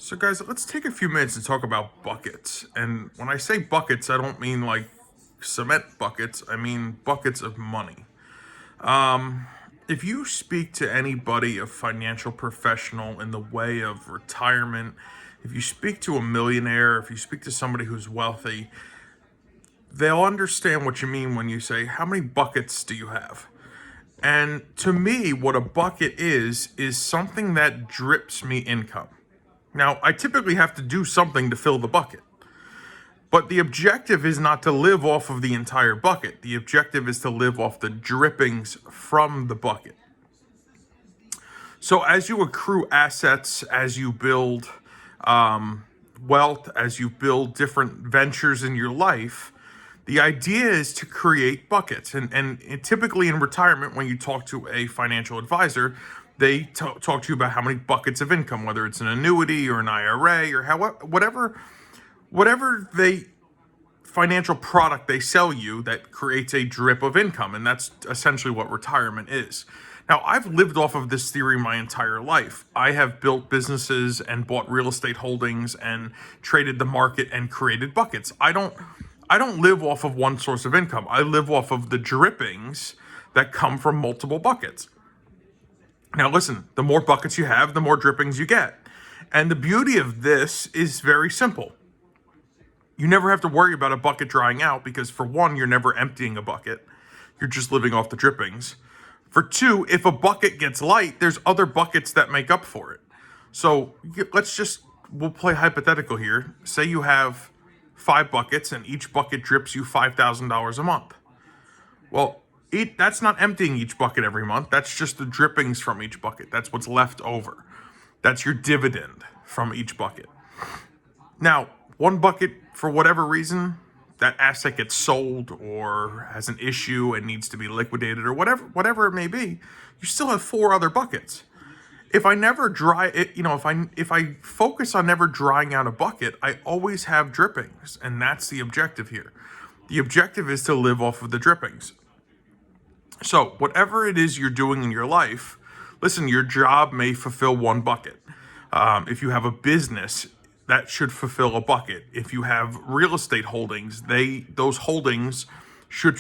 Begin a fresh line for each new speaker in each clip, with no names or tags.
So guys, let's take a few minutes to talk about buckets. And when I say buckets, I don't mean like cement buckets. I mean buckets of money. If you speak to anybody, a financial professional in the way of retirement, if you speak to a millionaire, if you speak to somebody who's wealthy, they'll understand what you mean when you say, how many buckets do you have? And to me, what a bucket is something that drips me income. Now, I typically have to do something to fill the bucket, but the objective is not to live off of the entire bucket. The objective is to live off the drippings from the bucket. So as you accrue assets, as you build wealth, as you build different ventures in your life, the idea is to create buckets. And typically in retirement, when you talk to a financial advisor, they talk to you about how many buckets of income, whether it's an annuity or an IRA or whatever they financial product they sell you that creates a drip of income. And that's essentially what retirement is. Now, I've lived off of this theory my entire life. I have built businesses and bought real estate holdings and traded the market and created buckets. I don't live off of one source of income. I live off of the drippings that come from multiple buckets. Now listen, the more buckets you have, the more drippings you get. And the beauty of this is very simple. You never have to worry about a bucket drying out because for one, you're never emptying a bucket. You're just living off the drippings. For two, if a bucket gets light, there's other buckets that make up for it. So we'll play hypothetical here. Say you have 5 buckets and each bucket drips you $5,000 a month. Well, that's not emptying each bucket every month. That's just the drippings from each bucket. That's what's left over. That's your dividend from each bucket. Now, one bucket, for whatever reason, that asset gets sold or has an issue and needs to be liquidated or whatever it may be, you still have 4 other buckets. If I never dry it, if I focus on never drying out a bucket, I always have drippings, and that's the objective here. The objective is to live off of the drippings. So whatever it is you're doing in your life, listen, your job may fulfill one bucket. If you have a business, that should fulfill a bucket. If you have real estate holdings, those holdings should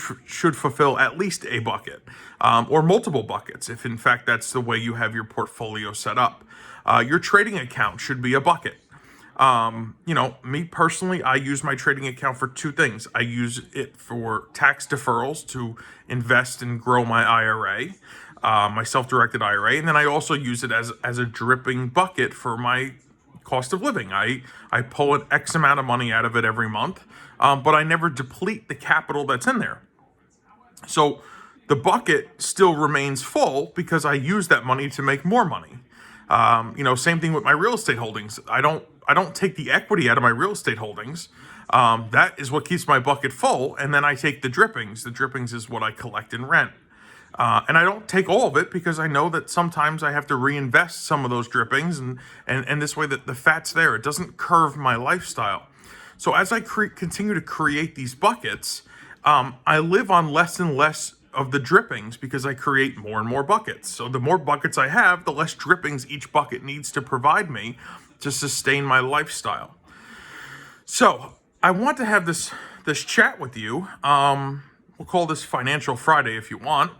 fulfill at least a bucket, or multiple buckets, if in fact that's the way you have your portfolio set up. Your trading account should be a bucket. Me personally, I use my trading account for 2 things. I use it for tax deferrals to invest and grow my IRA, my self-directed IRA, and then I also use it as a dripping bucket for my cost of living. I pull an X amount of money out of it every month, but I never deplete the capital that's in there. So the bucket still remains full because I use that money to make more money. Same thing with my real estate holdings. I don't take the equity out of my real estate holdings. That is what keeps my bucket full. And then I take the drippings. The drippings is what I collect and rent. And I don't take all of it because I know that sometimes I have to reinvest some of those drippings, and this way that the fat's there. It doesn't curve my lifestyle. So as I continue to create these buckets, I live on less and less of the drippings because I create more and more buckets. So the more buckets I have, the less drippings each bucket needs to provide me to sustain my lifestyle. So I want to have this chat with you. We'll call this Financial Friday if you want.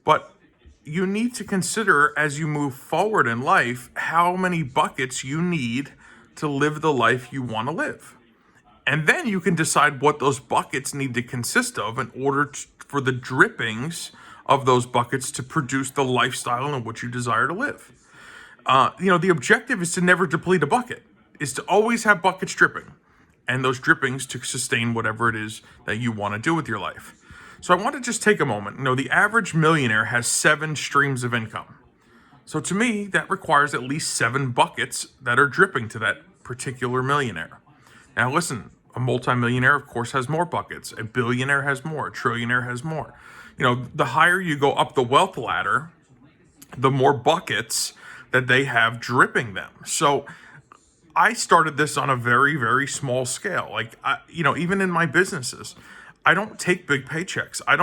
But you need to consider as you move forward in life how many buckets you need to live the life you want to live. And then you can decide what those buckets need to consist of in order for the drippings of those buckets to produce the lifestyle in which you desire to live. The objective is to never deplete a bucket, is to always have buckets dripping, and those drippings to sustain whatever it is that you want to do with your life. So I want to just take a moment. The average millionaire has 7 streams of income. So to me, that requires at least 7 buckets that are dripping to that particular millionaire. Now listen, a multimillionaire, of course, has more buckets. A billionaire has more. A trillionaire has more. The higher you go up the wealth ladder, the more buckets that they have dripping them. So I started this on a very, very small scale. Even in my businesses, I don't take big paychecks. I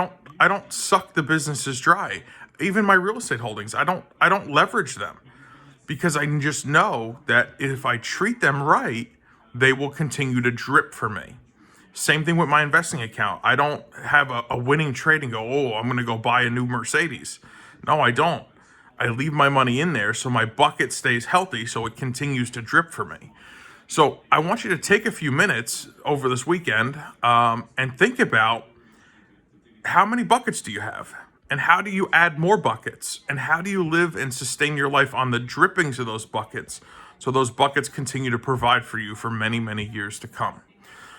don't suck the businesses dry. Even my real estate holdings, I don't leverage them because I just know that if I treat them right, they will continue to drip for me. Same thing with my investing account. I don't have a winning trade and go, oh, I'm going to go buy a new Mercedes. No, I don't. I leave my money in there so my bucket stays healthy so it continues to drip for me. So I want you to take a few minutes over this weekend and think about how many buckets do you have? And how do you add more buckets? And how do you live and sustain your life on the drippings of those buckets so those buckets continue to provide for you for many, many years to come?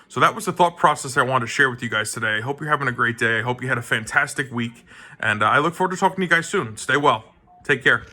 So that was the thought process I wanted to share with you guys today. I hope you're having a great day. I hope you had a fantastic week. And I look forward to talking to you guys soon. Stay well. Take care.